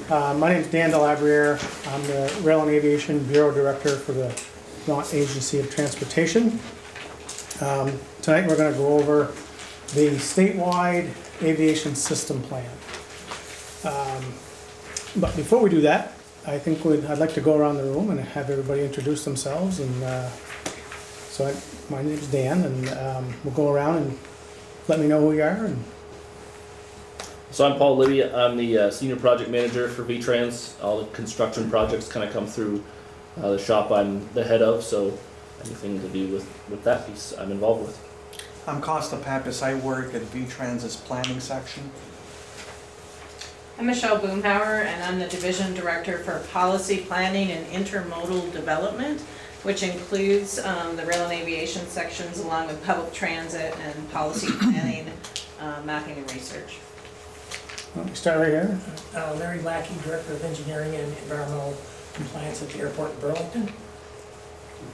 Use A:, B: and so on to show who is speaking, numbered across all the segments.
A: My name is Dan Delabriere. I'm the Rail and Aviation Bureau Director for the Vermont Agency of Transportation. Tonight we're going to go over the statewide aviation system plan. But before we do that, I think I'd like to go around the room and have everybody introduce themselves. And my name is Dan, and we'll go around and let me know who you are. And
B: So I'm Paul Libby. I'm the Senior Project Manager for VTrans. All the construction projects kind of come through the shop I'm the head of, so anything to do with that piece I'm involved with.
C: I'm Costa Pappas. I work at VTrans's planning section.
D: I'm Michelle Boomhauer, and I'm the Division Director for Policy Planning and Intermodal Development, which includes the rail and aviation sections along with public transit and policy planning, mapping and research.
A: we start right here.
E: Larry Lackey, Director of Engineering and Environmental Compliance at the airport in Burlington.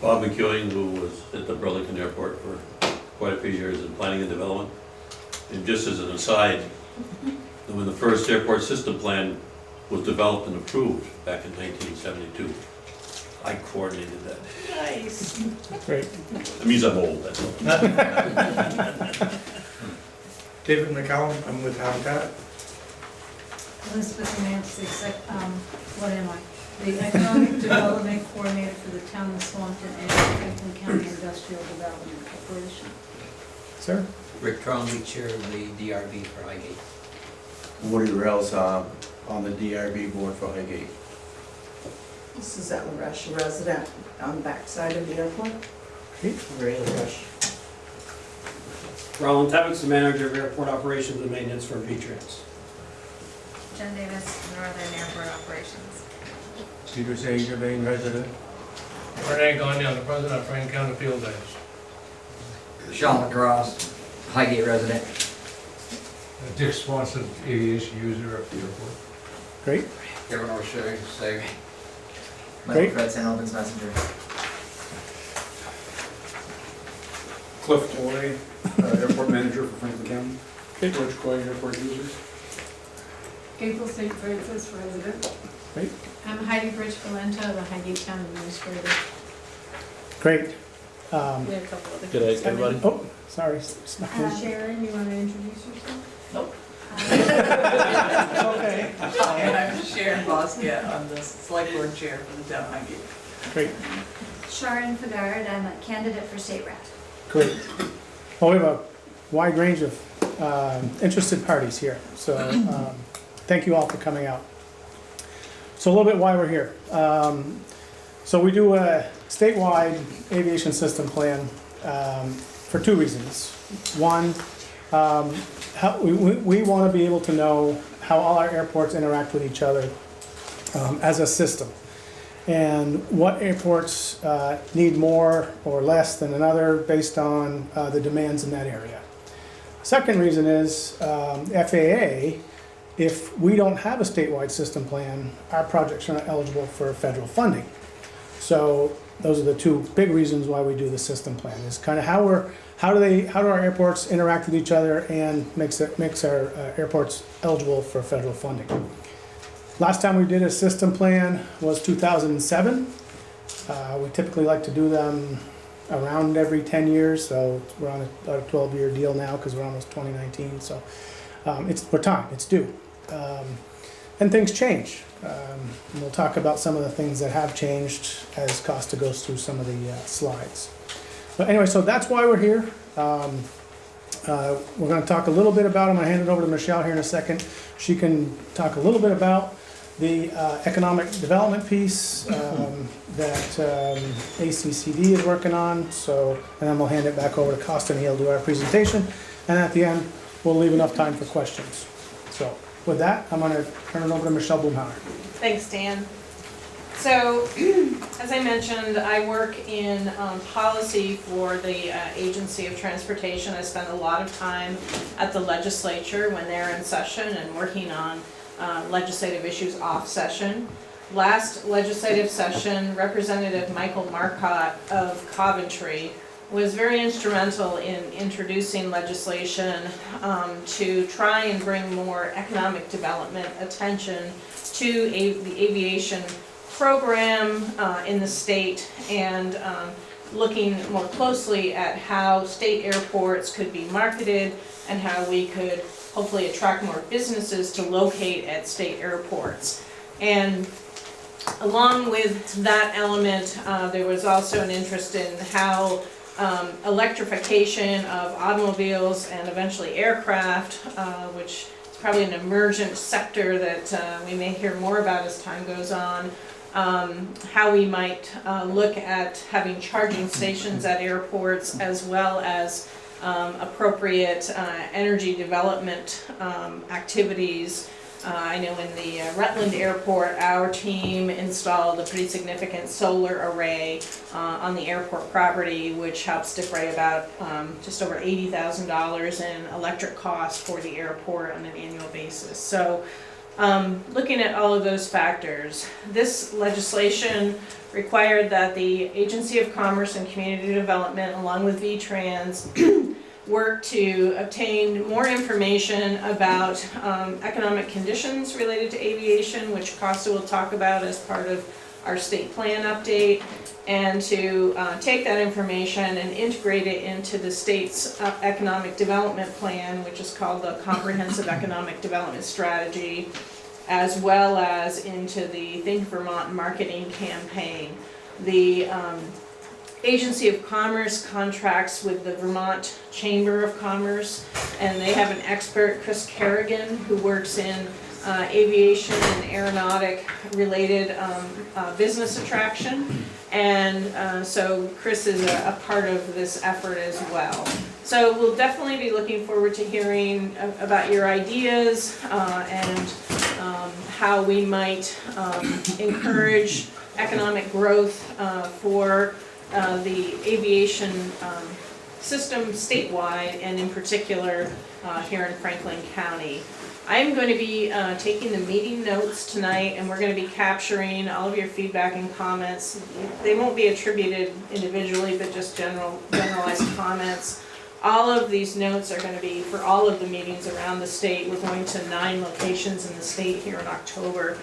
F: Bob McEwing, who was at the Burlington Airport for quite a few years in planning and development. And just as an aside, when the first airport system plan was developed and approved back in 1972, I coordinated that.
D: Nice.
A: Great.
F: That means I'm old, that's all.
G: David McCallum, I'm with Habitat.
H: Elizabeth Nance, what am I? The Economic Development Coordinator for the Town of Swanton and Franklin County Industrial Development Corporation.
A: Sir?
I: Rick Trombley, Chair of the DRB for Highgate.
G: Woody Rails on the DRB board for Highgate.
J: This is at LaRush, a resident on the backside of the airport.
G: Ray LaRush.
K: Roland Tebbets, the Manager of Airport Operations and Maintenance for VTrans.
H: Jen Davis, Northern Airport Operations.
G: Peter Sager, Maine resident.
L: Renee Gagne, the President of Franklin County Field Days.
I: Sean LaCrosse, Highgate resident.
L: Dick Swanson, Aviation user at the airport.
A: Great.
I: Kevin O'Shea, SAG.
A: Great.
I: Fred St. Albans Messenger.
G: Cliff Toy, airport manager for Franklin County. George Coy, airport user.
H: April St. Francis, resident.
A: Great.
H: I'm Heidi Bridge Valenta, the Highgate Town Administrator.
A: Great.
D: We have a couple other.
B: Good day, everybody.
A: Oh, sorry. Snuck in.
H: Sharon, you want to introduce yourself?
D: Nope.
A: Okay.
J: And I'm Sharon Boskia, I'm the select board chair for the town of Highgate.
A: Great.
H: Sharon Fagard, I'm a candidate for state rep.
A: Great. Well, we have a wide range of interested parties here, so thank you all for coming out. So a little bit why we're here. So we do a statewide aviation system plan for two reasons. One, we want to be able to know how all our airports interact with each other as a system, and what airports need more or less than another based on the demands in that area. Second reason is FAA, if we don't have a statewide system plan, our projects are not eligible for federal funding. So those are the two big reasons why we do the system plan, is kind of how do our airports interact with each other and makes our airports eligible for federal funding. Last time we did a system plan was 2007. We typically like to do them around every 10 years, so we're on a 12-year deal now because we're almost 2019. So we're time, it's due. And things change. And we'll talk about some of the things that have changed as Costa goes through some of the slides. But anyway, so that's why we're here. We're going to talk a little bit about, I'm going to hand it over to Michelle here in a second. She can talk a little bit about the economic development piece that ACCD is working on. So, and then we'll hand it back over to Costa and he'll do our presentation. And at the end, we'll leave enough time for questions. So with that, I'm going to turn it over to Michelle Boomhauer.
D: Thanks, Dan. So, as I mentioned, I work in policy for the Agency of Transportation. I spend a lot of time at the legislature when they're in session and working on legislative issues off session. Last legislative session, Representative Michael Marcotte of Coventry was very instrumental in introducing legislation to try and bring more economic development attention to the aviation program in the state, and looking more closely at how state airports could be marketed and how we could hopefully attract more businesses to locate at state airports. And along with that element, there was also an interest in how electrification of automobiles and eventually aircraft, which is probably an emergent sector that we may hear more about as time goes on, how we might look at having charging stations at airports, as well as appropriate energy development activities. I know in the Rutland Airport, our team installed a pretty significant solar array on the airport property, which helps defray about just over $80,000 in electric costs for the airport on an annual basis. So looking at all of those factors, this legislation required that the Agency of Commerce and Community Development, along with VTrans, work to obtain more information about economic conditions related to aviation, which Costa will talk about as part of our state plan update, and to take that information and integrate it into the state's economic development plan, which is called the Comprehensive Economic Development Strategy, as well as into the Think Vermont marketing campaign. The Agency of Commerce contracts with the Vermont Chamber of Commerce, and they have an expert, Chris Kerrigan, who works in aviation and aeronautic related business attraction. And so Chris is a part of this effort as well. So we'll definitely be looking forward to hearing about your ideas and how we might encourage economic growth for the aviation system statewide, and in particular here in Franklin County. I'm going to be taking the meeting notes tonight, and we're going to be capturing all of your feedback and comments. They won't be attributed individually, but just generalized comments. All of these notes are going to be for all of the meetings around the state. We're going to 9 locations in the state here in October.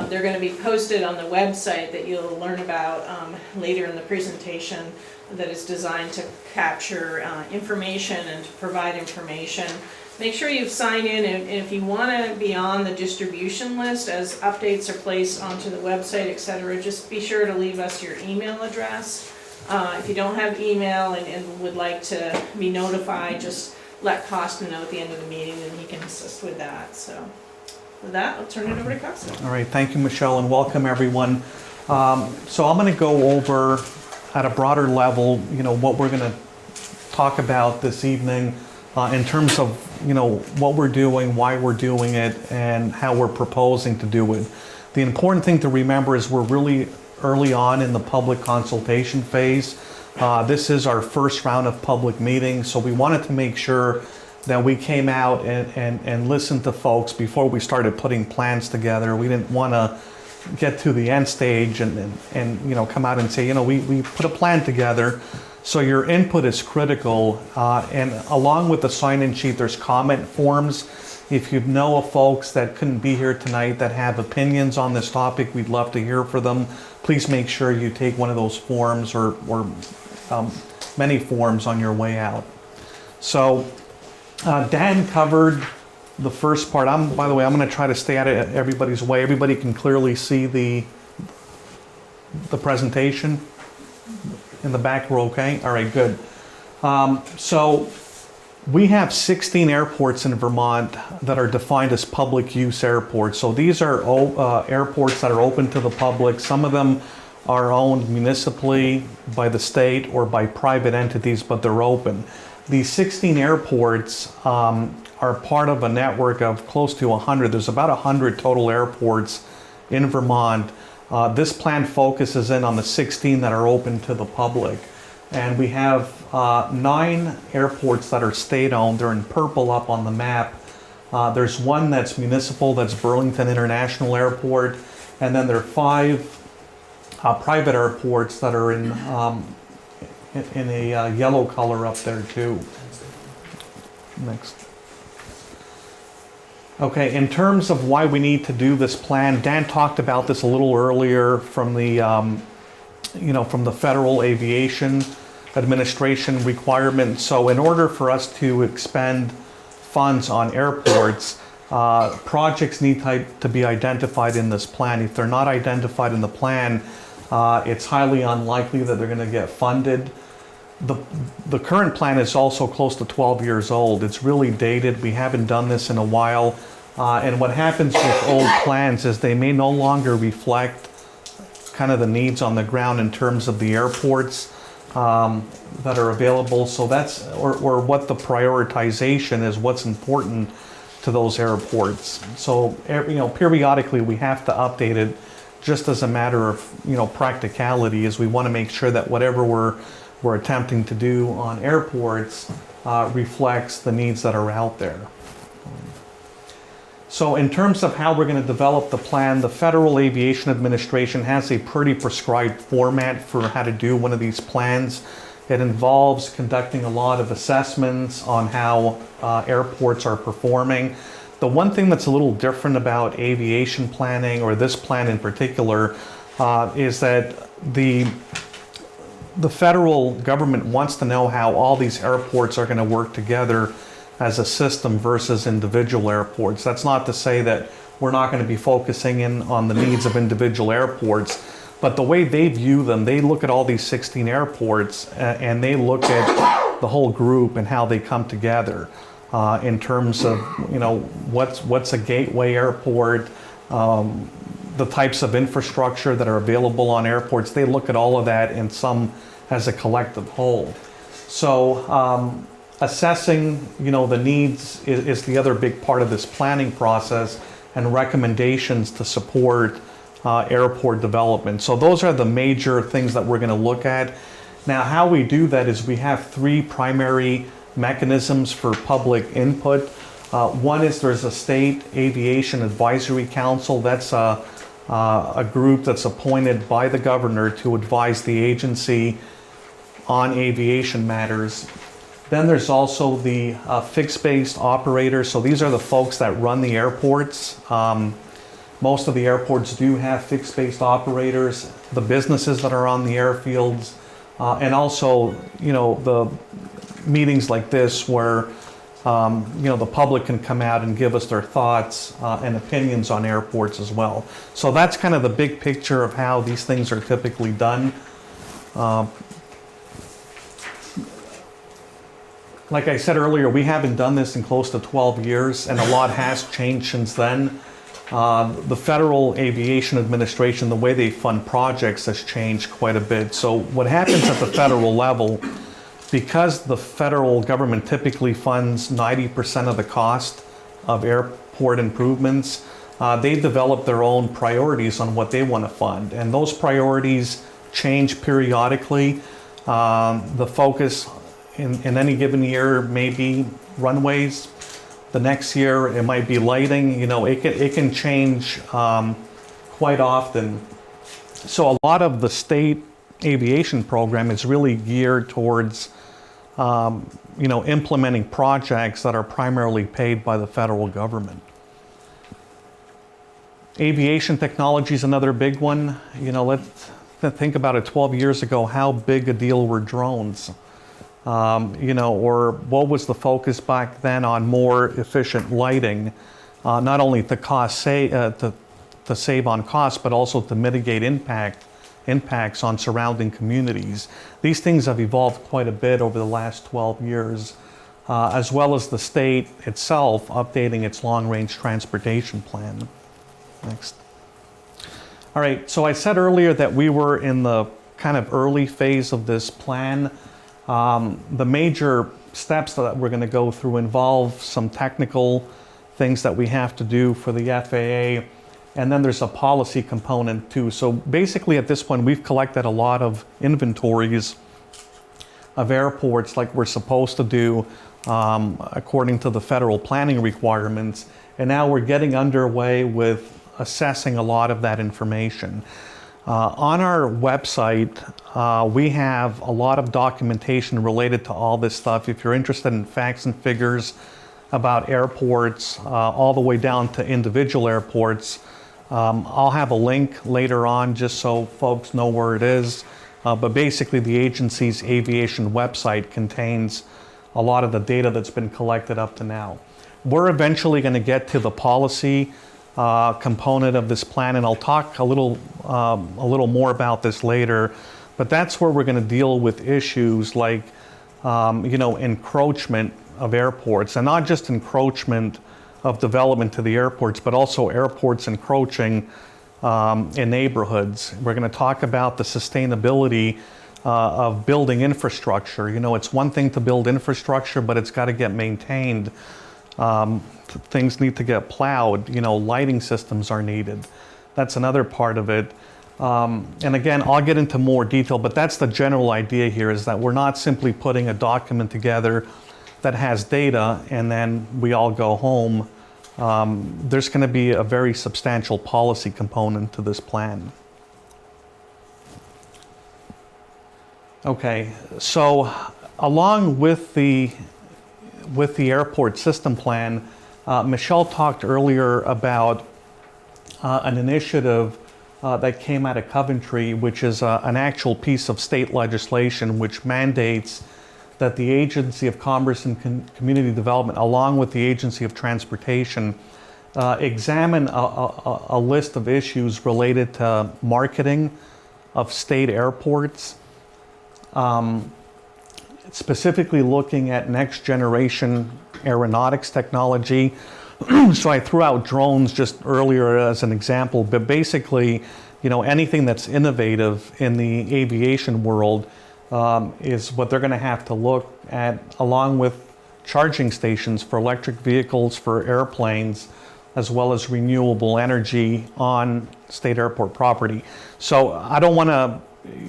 D: They're going to be posted on the website that you'll learn about later in the presentation, that is designed to capture information and to provide information. Make sure you've signed in, and if you want to be on the distribution list as updates are placed onto the website, etc., just be sure to leave us your email address. If you don't have email and would like to be notified, just let Costa know at the end of the meeting and he can assist with that. So with that, I'll turn it over to Costa.
C: All right, thank you, Michelle, and welcome everyone. So I'm going to go over at a broader level, what we're going to talk about this evening in terms of, what we're doing, why we're doing it, and how we're proposing to do it. The important thing to remember is we're really early on in the public consultation phase. This is our first round of public meetings, so we wanted to make sure that we came out and listened to folks before we started putting plans together. We didn't want to get to the end stage and come out and say, we put a plan together. So your input is critical, and along with the sign-in sheet, there's comment forms. If you know of folks that couldn't be here tonight that have opinions on this topic, we'd love to hear from them. Please make sure you take one of those forms or many forms on your way out. So Dan covered the first part. By the way, I'm going to try to stay out of everybody's way. Everybody can clearly see the presentation in the back. We're okay? All right, good. So we have 16 airports in Vermont that are defined as public use airports. So these are airports that are open to the public. Some of them are owned municipally by the state or by private entities, but they're open. These 16 airports are part of a network of close to 100. There's about 100 total airports in Vermont. This plan focuses in on the 16 that are open to the public. And we have 9 airports that are state-owned. They're in purple up on the map. There's one that's municipal, that's Burlington International Airport. And then there are 5 private airports that are in a yellow color up there too. Next. Okay, in terms of why we need to do this plan, Dan talked about this a little earlier from the, from the Federal Aviation Administration requirement. So in order for us to expend funds on airports, projects need to be identified in this plan. If they're not identified in the plan, it's highly unlikely that they're going to get funded. The current plan is also close to 12 years old. It's really dated. We haven't done this in a while. And what happens with old plans is they may no longer reflect kind of the needs on the ground in terms of the airports that are available. So that's, or what the prioritization is, what's important to those airports. So, periodically we have to update it just as a matter of, practicality, as we want to make sure that whatever we're attempting to do on airports reflects the needs that are out there. So in terms of how we're going to develop the plan, the Federal Aviation Administration has a pretty prescribed format for how to do one of these plans. It involves conducting a lot of assessments on how airports are performing. The one thing that's a little different about aviation planning, or this plan in particular, is that the federal government wants to know how all these airports are going to work together as a system versus individual airports. That's not to say that we're not going to be focusing in on the needs of individual airports, but the way they view them, they look at all these 16 airports and they look at the whole group and how they come together in terms of, what's a gateway airport, the types of infrastructure that are available on airports. They look at all of that in some as a collective whole. So assessing, the needs is the other big part of this planning process, and recommendations to support airport development. So those are the major things that we're going to look at. Now, how we do that is we have three primary mechanisms for public input. One is there's a State Aviation Advisory Council. That's a group that's appointed by the governor to advise the agency on aviation matters. Then there's also the fixed-based operators. So these are the folks that run the airports. Most of the airports do have fixed-based operators, the businesses that are on the airfields, and also, the meetings like this where, the public can come out and give us their thoughts and opinions on airports as well. So that's kind of the big picture of how these things are typically done. Like I said earlier, we haven't done this in close to 12 years, and a lot has changed since then. The Federal Aviation Administration, the way they fund projects has changed quite a bit. So what happens at the federal level, because the federal government typically funds 90% of the cost of airport improvements, they develop their own priorities on what they want to fund. And those priorities change periodically. The focus in any given year may be runways. The next year it might be lighting. It can change quite often. So a lot of the state aviation program is really geared towards implementing projects that are primarily paid by the federal government. Aviation technology is another big one. Let's think about it. 12 years ago, how big a deal were drones? Or what was the focus back then on more efficient lighting, not only to save on cost, but also to mitigate impacts on surrounding communities. These things have evolved quite a bit over the last 12 years, as well as the state itself updating its long-range transportation plan. Next. All right, so I said earlier that we were in the kind of early phase of this plan. The major steps that we're going to go through involve some technical things that we have to do for the FAA, and then there's a policy component too. So basically at this point, we've collected a lot of inventories of airports like we're supposed to do according to the federal planning requirements, and now we're getting underway with assessing a lot of that information. On our website, we have a lot of documentation related to all this stuff. If you're interested in facts and figures about airports, all the way down to individual airports, I'll have a link later on just so folks know where it is. But basically, the agency's aviation website contains a lot of the data that's been collected up to now. We're eventually going to get to the policy component of this plan, and I'll talk a little more about this later. But that's where we're going to deal with issues like, encroachment of airports, and not just encroachment of development to the airports, but also airports encroaching in neighborhoods. We're going to talk about the sustainability of building infrastructure. It's one thing to build infrastructure, but it's got to get maintained. Things need to get plowed. Lighting systems are needed. That's another part of it. And again, I'll get into more detail, but that's the general idea here, is that we're not simply putting a document together that has data and then we all go home. There's going to be a very substantial policy component to this plan. Okay, so along with the airport system plan, Michelle talked earlier about an initiative that came out of Coventry, which is an actual piece of state legislation which mandates that the Agency of Commerce and Community Development, along with the Agency of Transportation, examine a list of issues related to marketing of state airports, specifically looking at next generation aeronautics technology. So I threw out drones just earlier as an example, but basically, anything that's innovative in the aviation world is what they're going to have to look at, along with charging stations for electric vehicles, for airplanes, as well as renewable energy on state airport property. So I don't want to,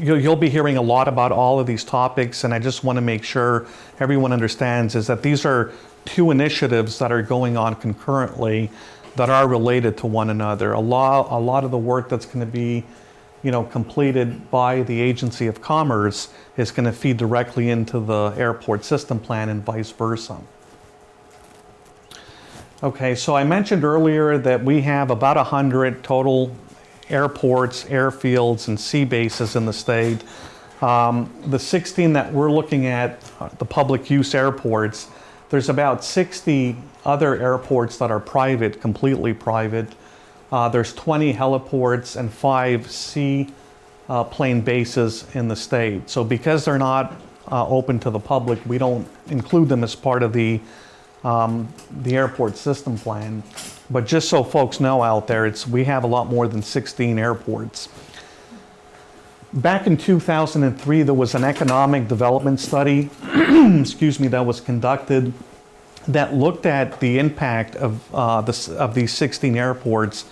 C: you'll be hearing a lot about all of these topics, and I just want to make sure everyone understands is that these are two initiatives that are going on concurrently that are related to one another. A lot of the work that's going to be completed by the Agency of Commerce is going to feed directly into the airport system plan and vice versa. Okay, so I mentioned earlier that we have about 100 total airports, airfields, and sea bases in the state. The 16 that we're looking at, the public use airports, there's about 60 other airports that are private, completely private. There's 20 heliports and 5 sea plane bases in the state. So because they're not open to the public, we don't include them as part of the airport system plan. But just so folks know out there, we have a lot more than 16 airports. Back in 2003, there was an economic development study, excuse me, that was conducted that looked at the impact of these 16 airports.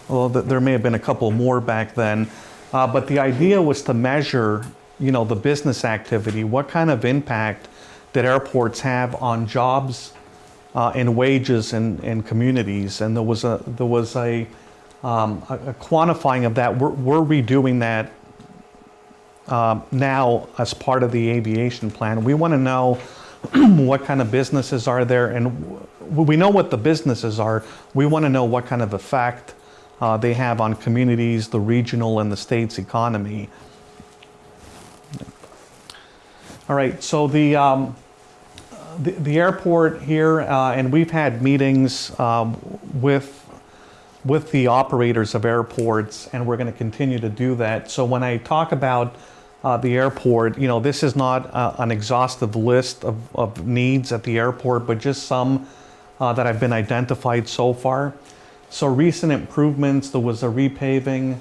C: Well, there may have been a couple more back then, but the idea was to measure, the business activity. What kind of impact did airports have on jobs and wages in communities? And there was a quantifying of that. We're redoing that now as part of the aviation plan. We want to know what kind of businesses are there, and we know what the businesses are. We want to know what kind of effect they have on communities, the regional and the state's economy. All right, so the airport here, and we've had meetings with the operators of airports, and we're going to continue to do that. So when I talk about the airport, this is not an exhaustive list of needs at the airport, but just some that have been identified so far. So recent improvements, there was a repaving.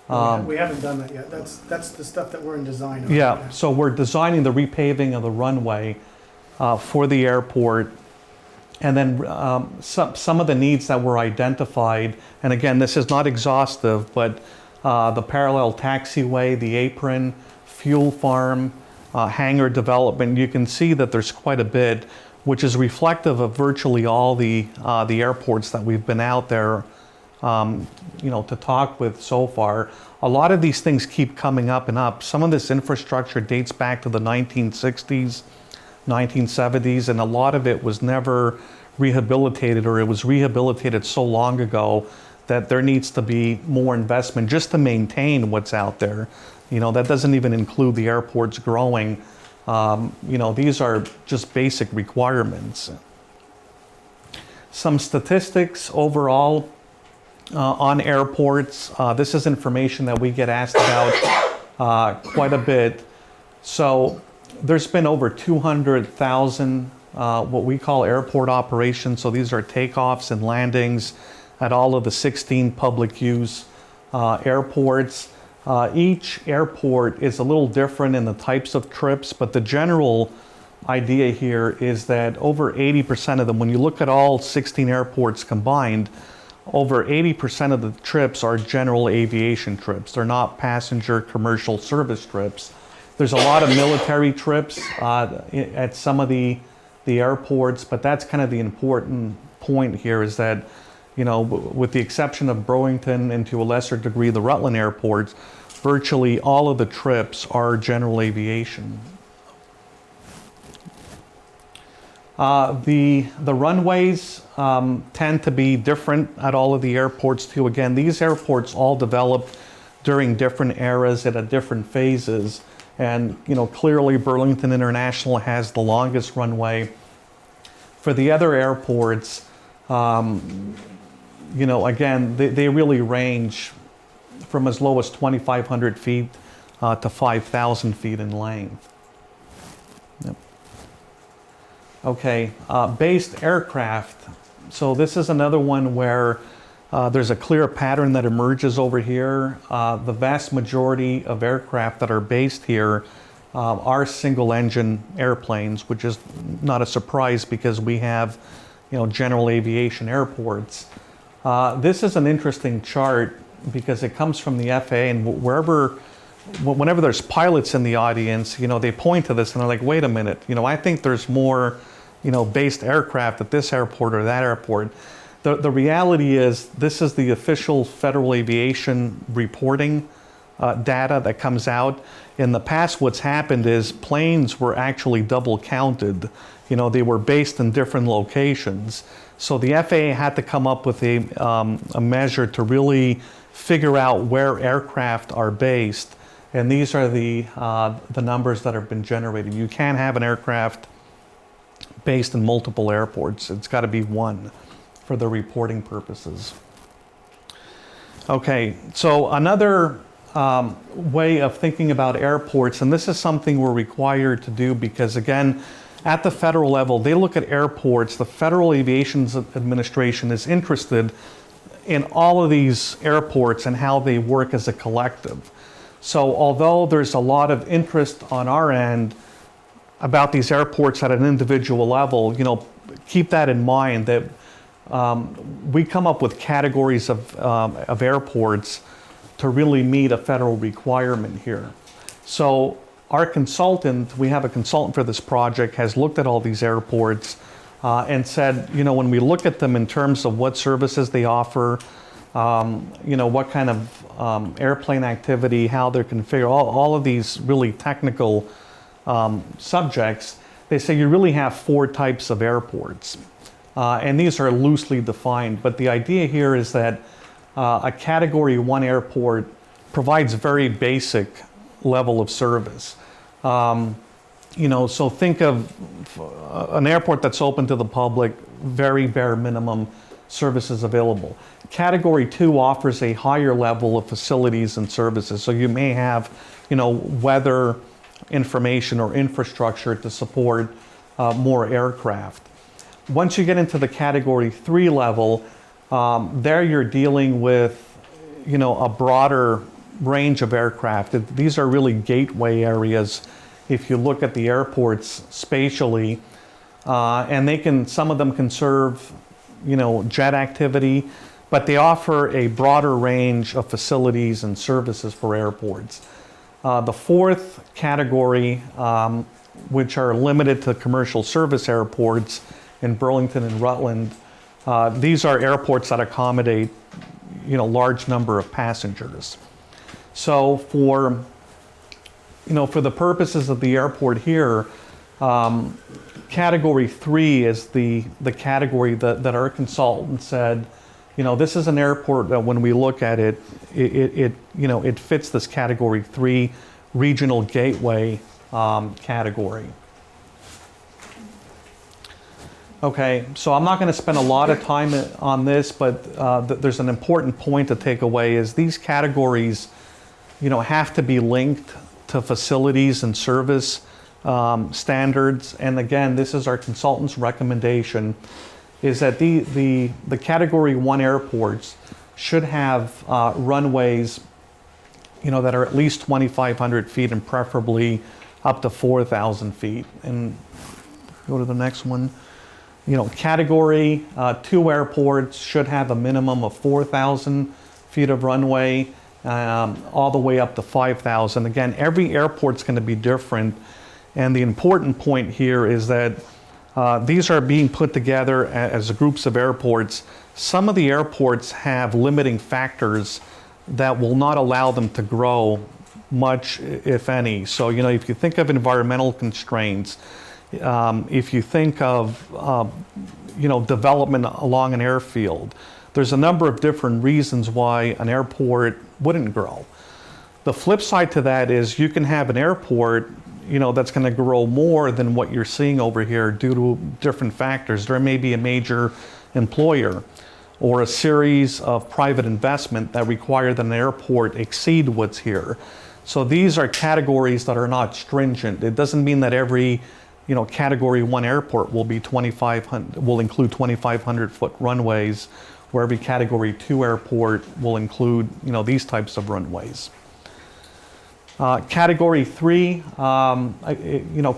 A: We haven't done that yet. That's the stuff that we're in design on.
C: Yeah, so we're designing the repaving of the runway for the airport. And then some of the needs that were identified, and again, this is not exhaustive, but the parallel taxiway, the apron, fuel farm, hangar development, you can see that there's quite a bit, which is reflective of virtually all the airports that we've been out there, to talk with so far. a lot of these things keep coming up and up. Some of this infrastructure dates back to the 1960s, 1970s, and a lot of it was never rehabilitated, or it was rehabilitated so long ago that there needs to be more investment just to maintain what's out there. You know, that doesn't even include the airports growing. You know, these are just basic requirements. Some statistics overall on airports. This is information that we get asked about quite a bit. So there's been over 200,000 what we call airport operations. So these are takeoffs and landings at all of the 16 public use airports. Each airport is a little different in the types of trips, but the general idea here is that over 80% of them, when you look at all 16 airports combined, over 80% of the trips are general aviation trips. They're not passenger commercial service trips. There's a lot of military trips at some of the airports, but that's kind of the important point here, is that, you know, with the exception of Burlington and to a lesser degree the Rutland airports, virtually all of the trips are general aviation. The runways tend to be different at all of the airports too. Again, these airports all developed during different eras and at different phases. And, you know, clearly Burlington International has the longest runway. For the other airports, you know, again, they really range from as low as 2,500 feet to 5,000 feet in length. Yep. Okay, based aircraft. So this is another one where there's a clear pattern that emerges over here. The vast majority of aircraft that are based here are single-engine airplanes, which is not a surprise because we have, you know, general aviation airports. This is an interesting chart because it comes from the FAA, and whenever there's pilots in the audience, you know, they point to this and they're like, wait a minute, you know, I think there's more, you know, based aircraft at this airport or that airport. The reality is this is the official Federal Aviation reporting data that comes out. In the past, what's happened is planes were actually double counted. You know, they were based in different locations. So the FAA had to come up with a measure to really figure out where aircraft are based. And these are the numbers that have been generated. You can't have an aircraft based in multiple airports. It's got to be one for the reporting purposes. Okay, so another way of thinking about airports, and this is something we're required to do because, again, at the federal level, they look at airports. The Federal Aviation Administration is interested in all of these airports and how they work as a collective. So although there's a lot of interest on our end about these airports at an individual level, you know, keep that in mind that we come up with categories of airports to really meet a federal requirement here. So our consultant, we have a consultant for this project, has looked at all these airports and said, you know, when we look at them in terms of what services they offer, you know, what kind of airplane activity, how they're configured, all of these really technical subjects, they say you really have 4 types of airports. And these are loosely defined, but the idea here is that a Category 1 airport provides very basic level of service. You know, so think of an airport that's open to the public, very bare minimum services available. Category 2 offers a higher level of facilities and services. So you may have, you know, weather information or infrastructure to support more aircraft. Once you get into the Category 3 level, there you're dealing with, you know, a broader range of aircraft. These are really gateway areas if you look at the airports spatially, and some of them can serve, you know, jet activity, but they offer a broader range of facilities and services for airports. The 4th category, which are limited to commercial service airports in Burlington and Rutland, these are airports that accommodate, you know, large number of passengers. So for the purposes of the airport here, Category 3 is the category that our consultant said, this is an airport that when we look at it, it fits this Category 3 regional gateway category. Okay, so I'm not going to spend a lot of time on this, but there's an important point to take away is these categories, have to be linked to facilities and service standards. And again, this is our consultant's recommendation, is that the Category 1 airports should have runways, that are at least 2,500 feet and preferably up to 4,000 feet. And go to the next one. Category 2 airports should have a minimum of 4,000 feet of runway, all the way up to 5,000. Again, every airport's going to be different. And the important point here is that these are being put together as groups of airports. Some of the airports have limiting factors that will not allow them to grow much, if any. So, if you think of environmental constraints, if you think of, development along an airfield, there's a number of different reasons why an airport wouldn't grow. The flip side to that is you can have an airport, that's going to grow more than what you're seeing over here due to different factors. There may be a major employer or a series of private investment that require that an airport exceed what's here. So these are categories that are not stringent. It doesn't mean that every Category 1 airport will include 2,500 foot runways, where every Category 2 airport will include, these types of runways. Category 3,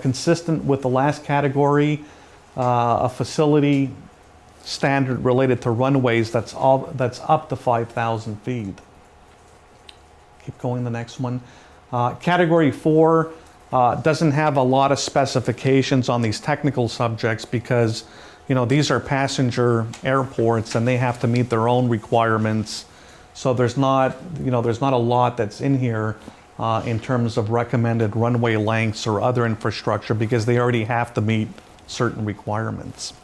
C: consistent with the last category, a facility standard related to runways that's up to 5,000 feet. Keep going, the next one. Category 4 doesn't have a lot of specifications on these technical subjects because, these are passenger airports and they have to meet their own requirements. So there's not a lot that's in here in terms of recommended runway lengths or other infrastructure because they already have to meet certain requirements.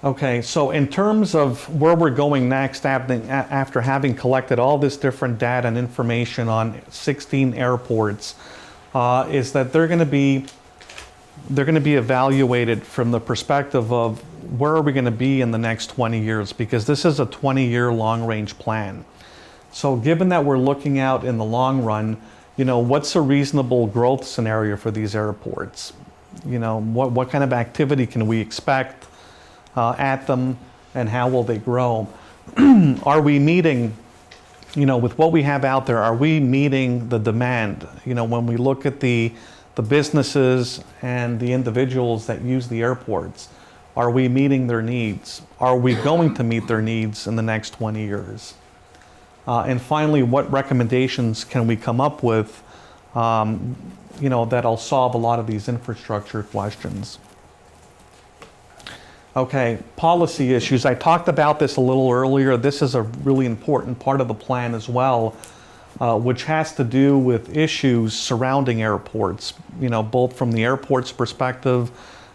C: Okay, so in terms of where we're going next after having collected all this different data and information on 16 airports, is that they're going to be evaluated from the perspective of where are we going to be in the next 20 years, because this is a 20-year long-range plan. So given that we're looking out in the long run, what's a reasonable growth scenario for these airports? What kind of activity can we expect at them, and how will they grow? Are we meeting, with what we have out there, are we meeting the demand? When we look at the businesses and the individuals that use the airports, are we meeting their needs? Are we going to meet their needs in the next 20 years? And finally, what recommendations can we come up with, that'll solve a lot of these infrastructure questions? Okay, policy issues. I talked about this a little earlier. This is a really important part of the plan as well, which has to do with issues surrounding airports, both from the airport's perspective,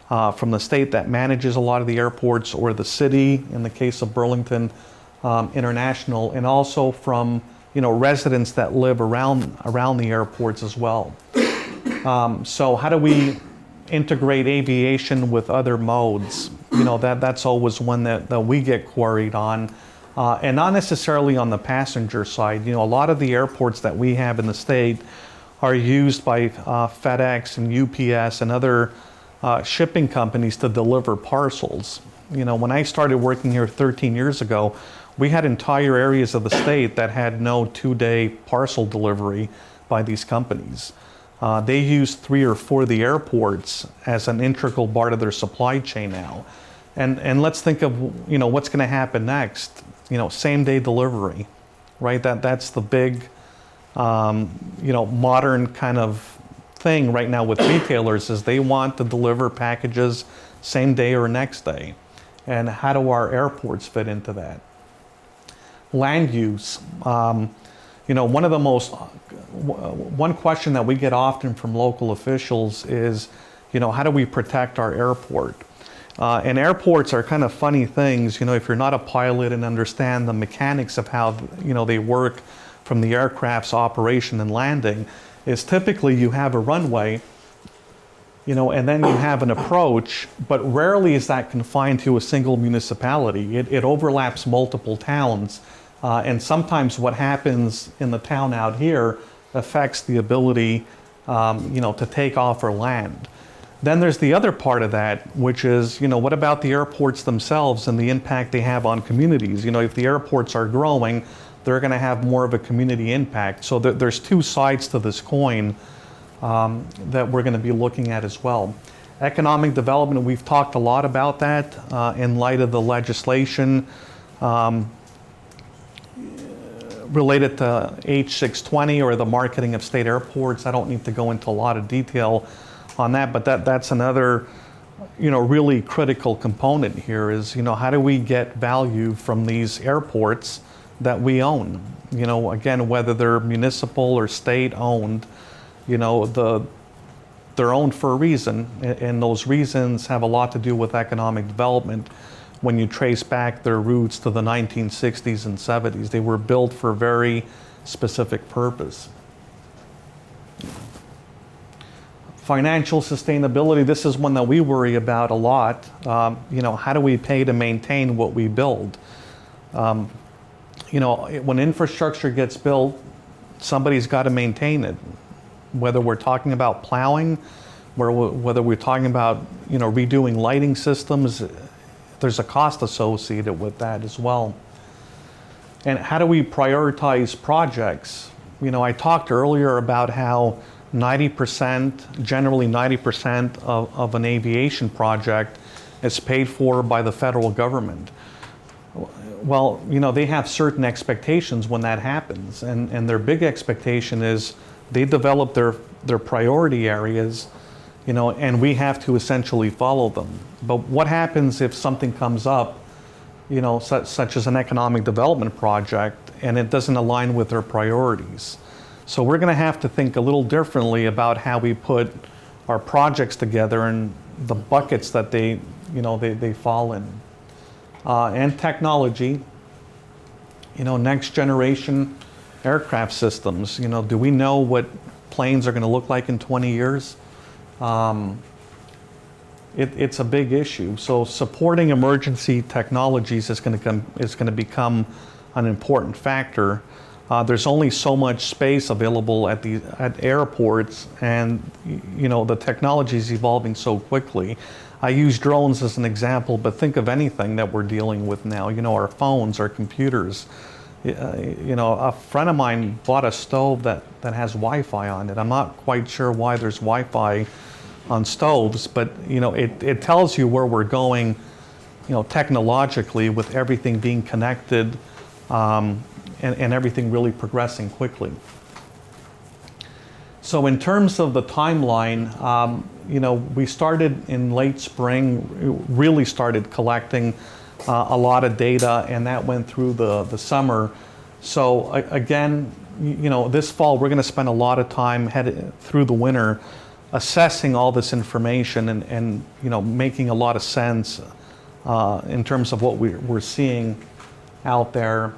C: from the state that manages a lot of the airports, or the city, in the case of Burlington International, and also from, residents that live around the airports as well. So how do we integrate aviation with other modes? That's always one that we get queried on, and not necessarily on the passenger side. A lot of the airports that we have in the state are used by FedEx and UPS and other shipping companies to deliver parcels. When I started working here 13 years ago, we had entire areas of the state that had no 2-day parcel delivery by these companies. They use 3 or 4 of the airports as an integral part of their supply chain now. And let's think of, what's going to happen next. Same day delivery, right? That's the big, modern kind of thing right now with retailers, is they want to deliver packages same day or next day. And how do our airports fit into that? land use. One question that we get often from local officials is, how do we protect our airport? And airports are kind of funny things, if you're not a pilot and understand the mechanics of how, they work from the aircraft's operation and landing, is typically you have a runway, and then you have an approach, but rarely is that confined to a single municipality. It overlaps multiple towns. And sometimes what happens in the town out here affects the ability, to take off or land. Then there's the other part of that, which is, what about the airports themselves and the impact they have on communities? If the airports are growing, they're going to have more of a community impact. So there's two sides to this coin that we're going to be looking at as well. Economic development, we've talked a lot about that in light of the legislation related to H620 or the marketing of state airports. I don't need to go into a lot of detail on that, but that's another, really critical component here is, how do we get value from these airports that we own? Again, whether they're municipal or state owned, they're owned for a reason, and those reasons have a lot to do with economic development. When you trace back their roots to the 1960s and 70s, they were built for a very specific purpose. Financial sustainability, this is one that we worry about a lot. How do we pay to maintain what we build? When infrastructure gets built, somebody's got to maintain it. Whether we're talking about plowing, whether we're talking about, redoing lighting systems, there's a cost associated with that as well. And how do we prioritize projects? I talked earlier about how 90% of an aviation project is paid for by the federal government. Well, they have certain expectations when that happens, and their big expectation is they develop their priority areas, and we have to essentially follow them. But what happens if something comes up, such as an economic development project, and it doesn't align with their priorities? So we're going to have to think a little differently about how we put our projects together and the buckets that they fall in. And technology, next generation aircraft systems. Do we know what planes are going to look like in 20 years? It's a big issue. So supporting emergency technologies is going to become an important factor. There's only so much space available at airports, and the technology is evolving so quickly. I use drones as an example, but think of anything that we're dealing with now. Our phones, our computers. A friend of mine bought a stove that has Wi-Fi on it. I'm not quite sure why there's Wi-Fi on stoves, but it tells you where we're going, technologically, with everything being connected. And everything really progressing quickly. So in terms of the timeline, we started in late spring, really started collecting a lot of data, and that went through the summer. So again, this fall we're going to spend a lot of time through the winter assessing all this information and making a lot of sense in terms of what we're seeing out there.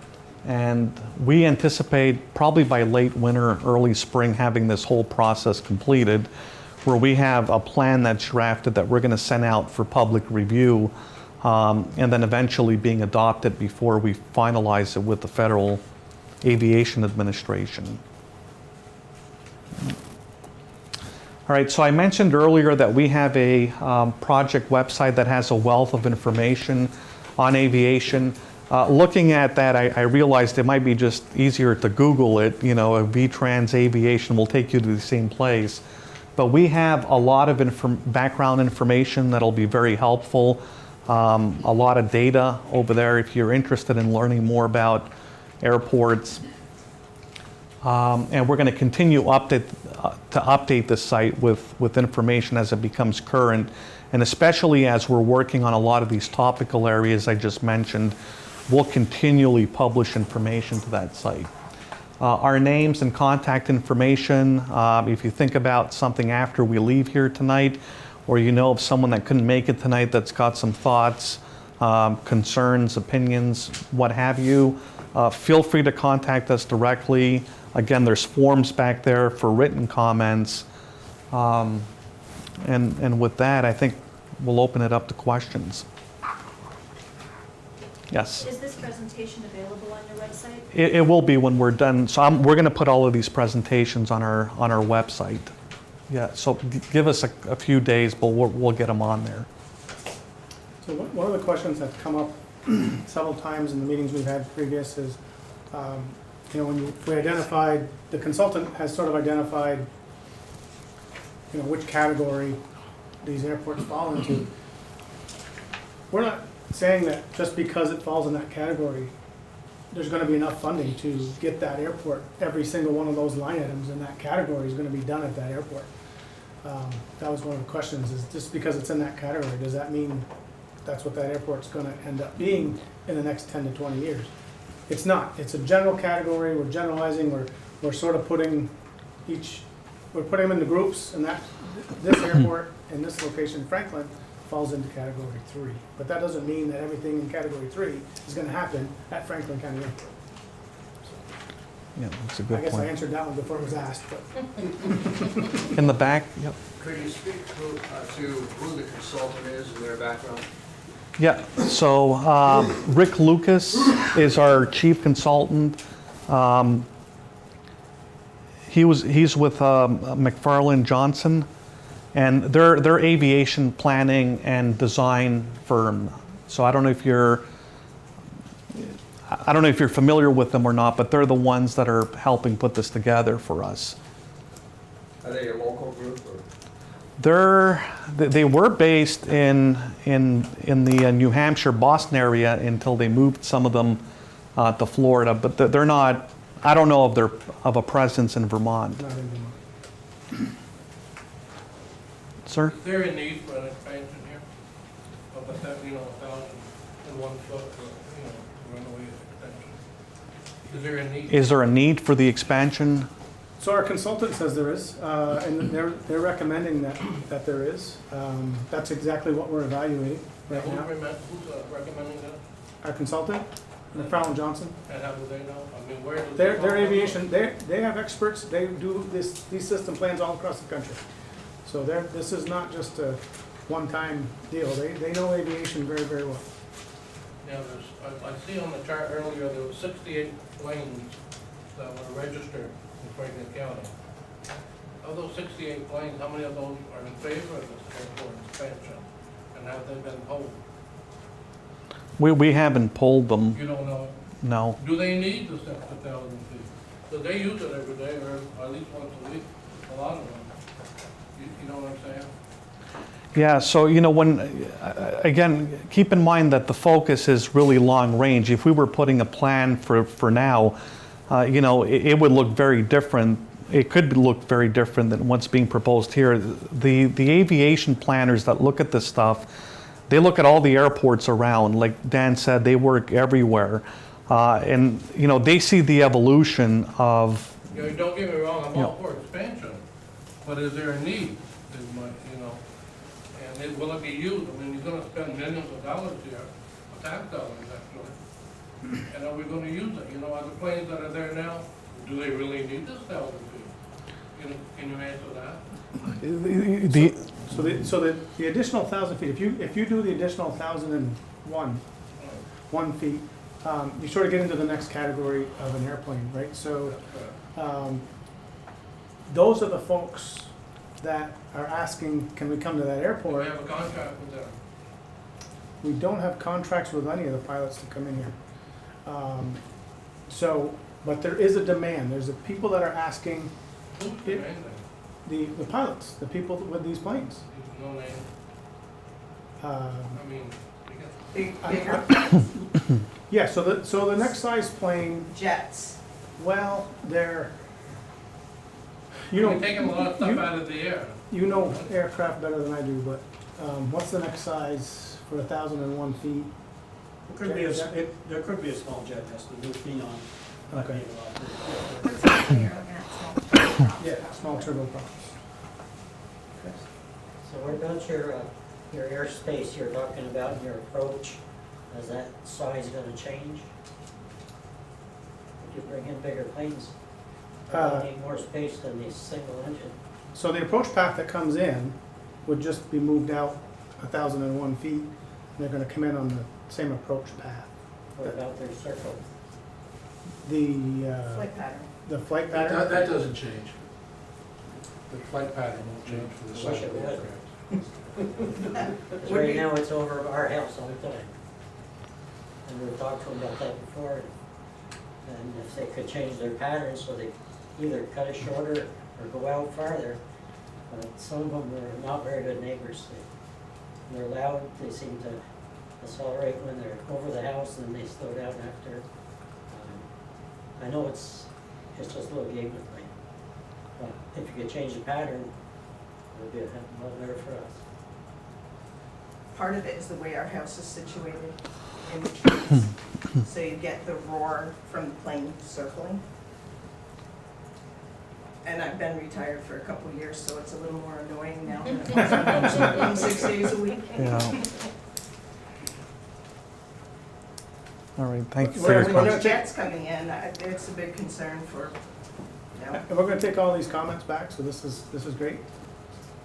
C: And we anticipate probably by late winter, early spring, having this whole process completed, where we have a plan that's drafted that we're going to send out for public review, and then eventually being adopted before we finalize it with the Federal Aviation Administration. All right, so I mentioned earlier that we have a project website that has a wealth of information on aviation. Looking at that, I realized it might be just easier to Google it. VTrans Aviation will take you to the same place. But we have a lot of background information that'll be very helpful. A lot of data over there if you're interested in learning more about airports. And we're going to continue to update the site with information as it becomes current. And especially as we're working on a lot of these topical areas I just mentioned, we'll continually publish information to that site. Our names and contact information, if you think about something after we leave here tonight, or you know of someone that couldn't make it tonight that's got some thoughts, concerns, opinions, what have you, feel free to contact us directly. Again, there's forms back there for written comments. And with that, I think we'll open it up to questions. Yes?
H: Is this presentation available on your website?
C: It will be when we're done. So we're going to put all of these presentations on our website. Yeah, so give us a few days, but we'll get them on there.
A: So one of the questions that's come up several times in the meetings we've had previous is, when we identified, the consultant has sort of identified, which category these airports fall into. We're not saying that just because it falls in that category, there's going to be enough funding to get that airport, every single one of those line items in that category is going to be done at that airport. That was one of the questions, is just because it's in that category, does that mean that's what that airport's going to end up being in the next 10 to 20 years? It's not. It's a general category. We're generalizing. We're sort of putting we're putting them into groups, and this airport in this location, Franklin, falls into category 3. But that doesn't mean that everything in category 3 is going to happen at Franklin County Airport.
C: Yeah, that's a good
A: I guess I
C: point.
A: answered that one before it was asked. But
C: In the back, yep.
I: Could you speak to who the consultant is and their background?
C: Yeah, so Rick Lucas is our chief consultant. He's with McFarland Johnson, and they're aviation planning and design firm. So I don't know if you're familiar with them or not, but they're the ones that are helping put this together for us.
I: Are they a local group or?
C: They were based in the New Hampshire, Boston area until they moved some of them to Florida, but they're not. I don't know of a presence in Vermont.
A: not in Vermont.
C: Sir?
K: Is there a need for an expansion here of 1,001 foot, runway extension? Is there a need?
C: Is there a need for the expansion?
A: So our consultant says there is, and they're recommending that there is. That's exactly what we're evaluating right now.
K: Who's recommending that?
A: Our consultant, McFarland Johnson.
K: And how do they know? I mean, where do
A: They're aviation. They have experts. They do these system plans all across the country. So this is not just a one-time deal. They know aviation very, very well.
K: Yeah, I see on the chart earlier, there were 68 planes that were registered in Franklin County. Of those 68 planes, how many of those are in favor of this airport expansion? And have they been polled?
C: We haven't pulled them.
K: You don't know?
C: No.
K: Do they need this extra 1,000 feet? So they use it every day, or at least once a week, a lot of them. You know what I'm saying?
C: Yeah, so when again, keep in mind that the focus is really long range. If we were putting a plan for now, it would look very different. It could look very different than what's being proposed here. The aviation planners that look at this stuff, they look at all the airports around. Like Dan said, they work everywhere, and they see the evolution of.
K: Don't get me wrong, I'm all for expansion, but is there a need? And will it be used? I mean, you're gonna spend millions of dollars here, tax dollars actually. And are we gonna use it? Are the planes that are there now, do they really need this 1,000 feet? Can you answer that?
A: So the additional 1,000 feet. If you do the additional 1,001 feet, you sort of get into the next category of an airplane, right? So those are the folks that are asking, can we come to that
K: Do
A: airport?
K: I have a contract with them?
A: We don't have contracts with any of the pilots to come in here. But there is a demand. There's people that are asking,
K: Who's demanding?
A: the pilots, the people with these planes.
K: No name.
A: Uh,
K: I mean,
J: Bigger
A: Yeah, so the next size plane,
J: jets.
A: well, they're,
K: we're taking a lot of stuff out of the air.
A: you know aircraft better than I do, but what's the next size for 1,001 feet?
E: Could be there could be a small jet nest, the new Phenom. might be
A: Okay.
E: allowed.
H: That's what you're looking at, small.
A: Yeah, small turboprops.
M: So what about your airspace you're talking about in your approach? Is that size gonna change? If you bring in bigger planes,
A: Uh,
M: they need more space than these single engine.
A: So the approach path that comes in would just be moved out 1,001 feet, and they're gonna come in on the same approach path.
M: What about their circle?
A: The,
J: Flight pattern.
A: the flight
L: That,
A: pattern,
L: that doesn't change. The flight pattern won't change for the
M: I
L: size
M: wish
L: of
M: it
L: the
M: would.
L: aircraft.
M: Because right now it's over our house all the time. And we've talked to them about that before. And if they could change their pattern so they either cut it shorter or go out farther. But some of them are not very good neighbors. They're loud, they seem to accelerate when they're over the house and then they slow down after. I know it's just a little game with me. But if you could change the pattern, it would be a lot better for us.
J: Part of it is the way our house is situated in the trees. So you get the roar from the plane circling. And I've been retired for a couple of years, so it's a little more annoying now than it was when I was working 6 days a week.
C: Yeah. All right, thank you for
A: We're
C: your
A: gonna
C: question.
J: When the jets coming in, it's a big concern for, you know.
A: and we're gonna take all these comments back, so this is great.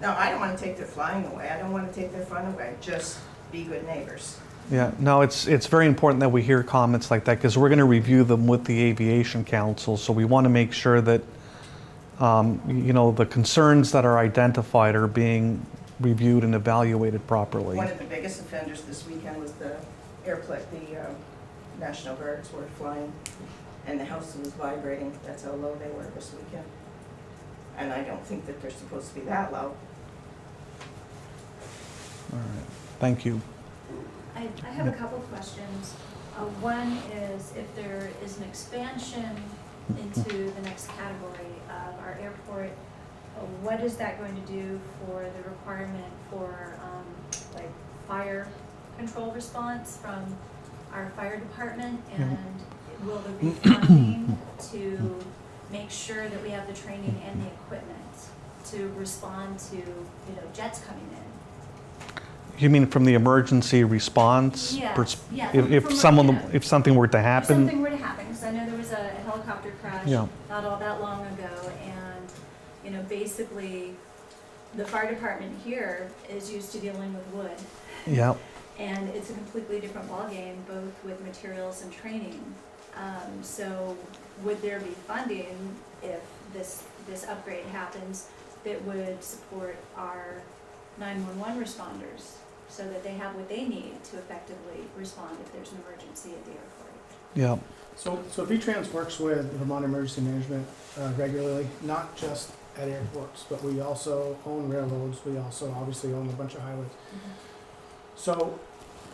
J: No, I don't wanna take their flying away, I don't wanna take their fun away, just be good neighbors.
C: Yeah, no, it's very important that we hear comments like that because we're going to review them with the Aviation Council. So we want to make sure that, you know, the concerns that are identified are being reviewed and evaluated properly.
J: One of the biggest offenders this weekend was the airplane, the National Guards were flying, and the house was vibrating, that's how low they were this weekend. And I don't think that they're supposed to be that loud.
C: All right, thank you.
H: I have a couple questions. One is if there is an expansion into the next category of our airport, what is that going to do for the requirement for like fire control response from our fire department? And will there be funding to make sure that we have the training and the equipment to respond to, you know, jets coming in?
C: You mean from the emergency response?
H: Yes, yeah,
C: If
H: from-
C: someone,
H: yeah.
C: if something were to
H: If
C: happen?
H: something were to happen, because I know there was a helicopter crash
C: Yeah.
H: not all that long ago, and, you know, basically, the fire department here is used to dealing with wood,
C: Yeah,
H: and it's a completely different ballgame, both with materials and training. So would there be funding if this upgrade happens that would support our 911 responders so that they have what they need to effectively respond if there's an emergency at the airport?
C: yeah,
A: So VTrans works with Vermont Emergency Management regularly, not just at airports, but we also own railroads, we also obviously own a bunch of highways. So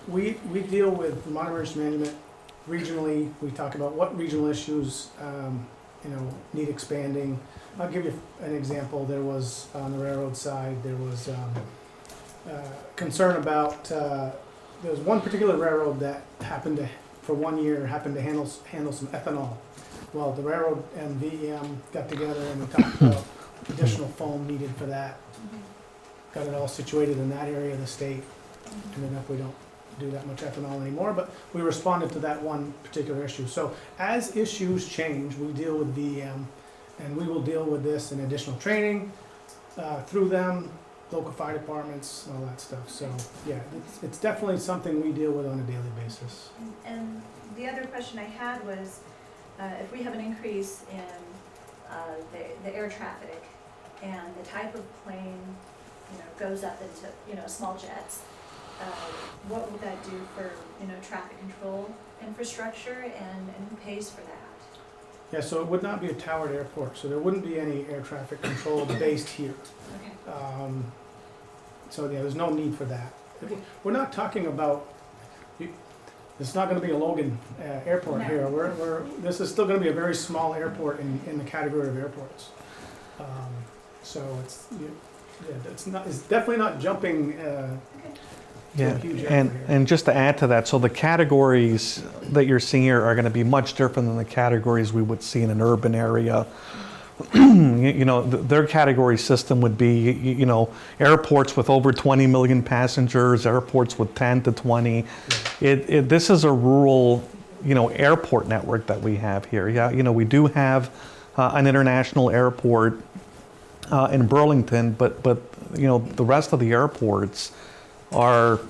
A: we deal with Vermont Emergency Management regionally. We talk about what regional issues, you know, need expanding. I'll give you an example. There was, on the railroad side, there was concern about, there was one particular railroad that happened to, for 1 year, happened to handle some ethanol. Well, the railroad and VEM got together and we talked about additional foam needed for that. Got it all situated in that area of the state. And then if we don't do that much ethanol anymore, but we responded to that one particular issue. So as issues change, we deal with VEM, and we will deal with this in additional training through them, local fire departments, and all that stuff. So yeah, it's definitely something we deal with on a daily basis.
H: And the other question I had was, if we have an increase in the air traffic and the type of plane, you know, goes up into, you know, small jets, what would that do for, you know, traffic control infrastructure and who pays for that?
A: Yeah, so it would not be a towered airport, so there wouldn't be any air traffic control based here.
H: Okay.
A: So yeah, there's no need for that. We're not talking about, it's not gonna be a Logan airport
H: No.
A: here. This is still gonna be a very small airport in the category of airports. So it's definitely not jumping, to a
C: Yeah,
A: huge effort here.
C: and just to add to that, so the categories that you're seeing here are going to be much different than the categories we would see in an urban area. You know, their category system would be, you know, airports with over 20 million passengers, airports with 10 to 20. This is a rural, you know, airport network that we have here. Yeah, you know, we do have an international airport in Burlington, but you know, the rest of the airports are,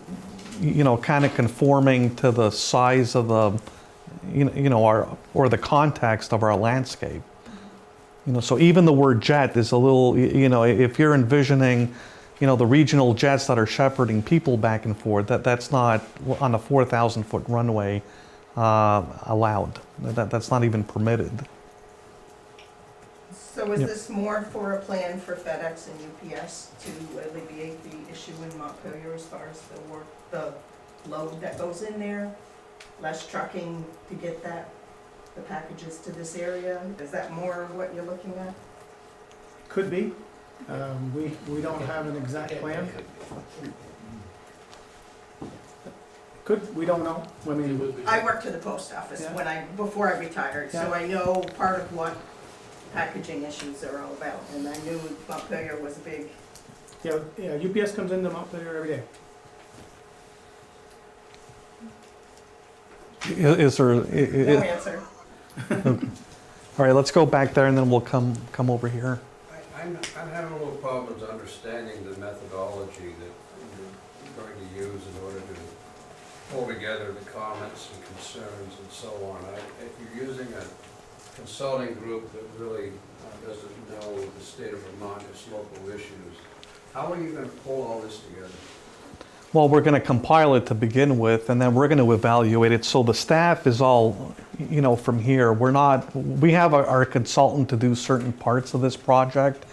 C: you know, kind of conforming to the size of the, you know, or the context of our landscape. You know, so even the word jet is a little, you know, if you're envisioning, you know, the regional jets that are shepherding people back and forth, that's not on a 4,000-foot runway allowed. That's not even permitted.
J: So is this more for a plan for FedEx and UPS to alleviate the issue in Montpelier as far as the load that goes in there? Less trucking to get the packages to this area? Is that more of what you're looking at?
A: Could be. We don't have an exact plan. We don't know. I mean,
J: I worked at the post office
A: Yeah.
J: before I retired, so
A: Yeah.
J: I know part of what packaging issues are all about, and I knew Montpelier was a big.
A: yeah, UPS comes into Montpelier every day.
C: Is there?
J: No answer.
C: All right, let's go back there and then we'll come over here.
I: I'm having a little problems understanding the methodology that you're going to use in order to pull together the comments and concerns and so on. If you're using a consulting group that really doesn't know the state of Vermont, its local issues, how are you going to pull all this together?
C: Well, we're going to compile it to begin with, and then we're going to evaluate it. So the staff is all, you know, from here. We have our consultant to do certain parts of this project.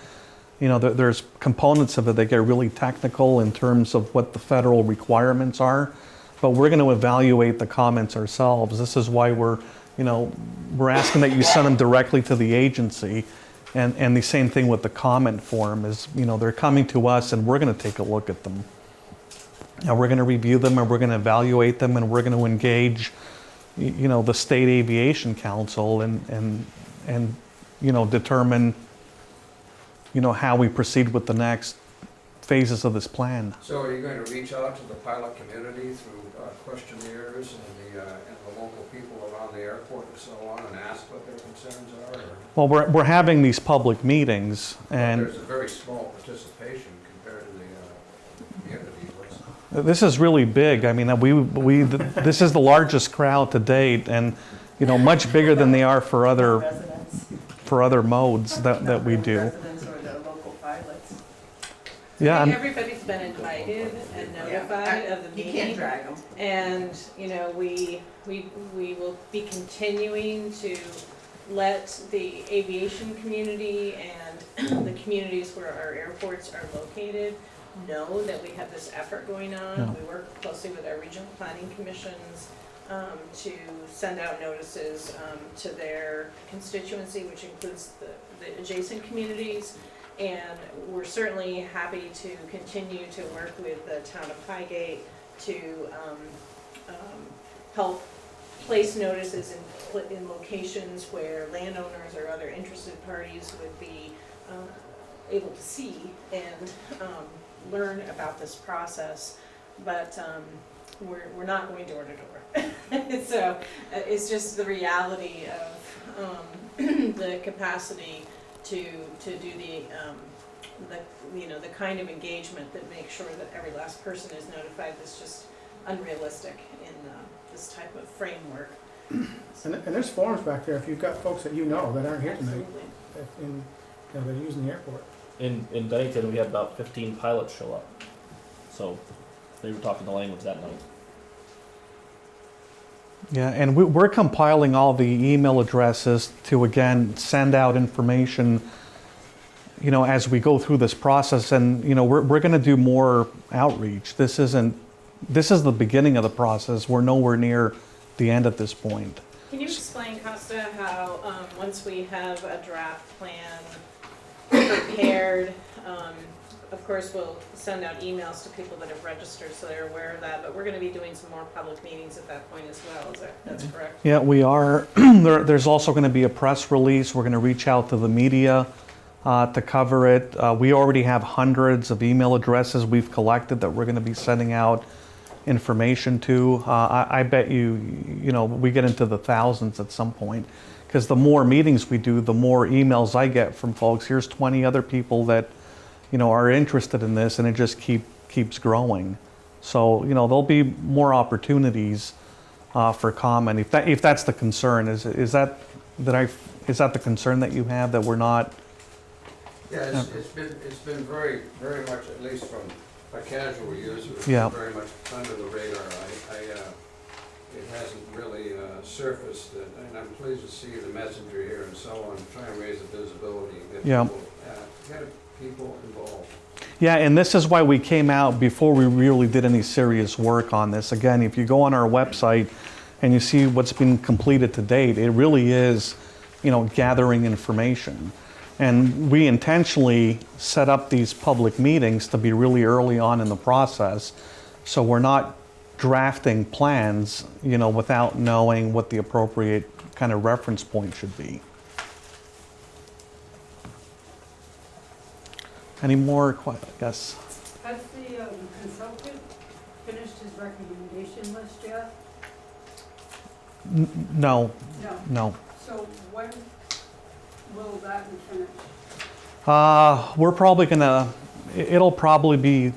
C: You know, there's components of it that get really technical in terms of what the federal requirements are, but we're going to evaluate the comments ourselves. This is why we're asking that you send them directly to the agency. And the same thing with the comment form is, you know, they're coming to us and we're going to take a look at them. And we're going to review them and we're going to evaluate them and we're going to engage, you know, the State Aviation Council and you know, determine, you know, how we proceed with the next phases of this plan.
I: So are you going to reach out to the pilot community through questionnaires and the local people around the airport and so on and ask what their concerns are? Or?
C: Well, we're having these public meetings and
I: There's a very small participation compared to the community.
C: this is really big. I mean, this is the largest crowd to date, and you know, much bigger than they are for other modes that we do.
J: Residents or the local pilots.
C: Yeah,
D: Everybody's been invited and notified of the
J: You
D: meeting.
J: can't drag them.
D: And, you know, we will be continuing to let the aviation community and the communities where our airports are located know that we have this effort going on.
C: Yeah.
D: We work closely with our regional planning commissions to send out notices to their constituency, which includes the adjacent communities. And we're certainly happy to continue to work with the town of Highgate to help place notices in locations where landowners or other interested parties would be able to see and learn about this process. But we're not going door to door. So it's just the reality of the capacity to do the kind of engagement that makes sure that every last person is notified. That's just unrealistic in this type of framework.
A: And there's forms back there if you've got folks that you know that aren't here tonight,
D: Absolutely.
A: they're using the airport.
B: In Bennington, we had about 15 pilots show up. So they were talking the language that night.
C: yeah, and we're compiling all the email addresses to again send out information, you know, as we go through this process. And you know, we're going to do more outreach. This is the beginning of the process. We're nowhere near the end at this point.
D: Can you explain, Costa, how once we have a draft plan prepared, of course, we'll send out emails to people that have registered so they're aware of that, but we're gonna be doing some more public meetings at that point as well, that's correct?
C: Yeah, we are. There's also going to be a press release. We're going to reach out to the media to cover it. We already have hundreds of email addresses we've collected that we're going to be sending out information to. I bet we get into the thousands at some point, because the more meetings we do, the more emails I get from folks. Here's 20 other people that are interested in this, and it just keeps growing. So there'll be more opportunities for comment. If that's the concern, is that the concern that you have, that we're not?
I: Yeah, it's been very, very much, at least from a casual user, it's
C: Yeah.
I: been very much under the radar. It hasn't really surfaced, and I'm pleased to see the messenger here and so on, try and raise the visibility, get
C: Yeah.
I: people involved.
C: Yeah, and this is why we came out before we really did any serious work on this. Again, if you go on our website and you see what's been completed to date, it really is, gathering information. And we intentionally set up these public meetings to be really early on in the process, so we're not drafting plans, without knowing what the appropriate kind of reference point should be. Any more yes?
N: Has the consultant finished his recommendation list yet?
C: No.
N: No. So when will that be finished?
C: We're probably it'll probably be,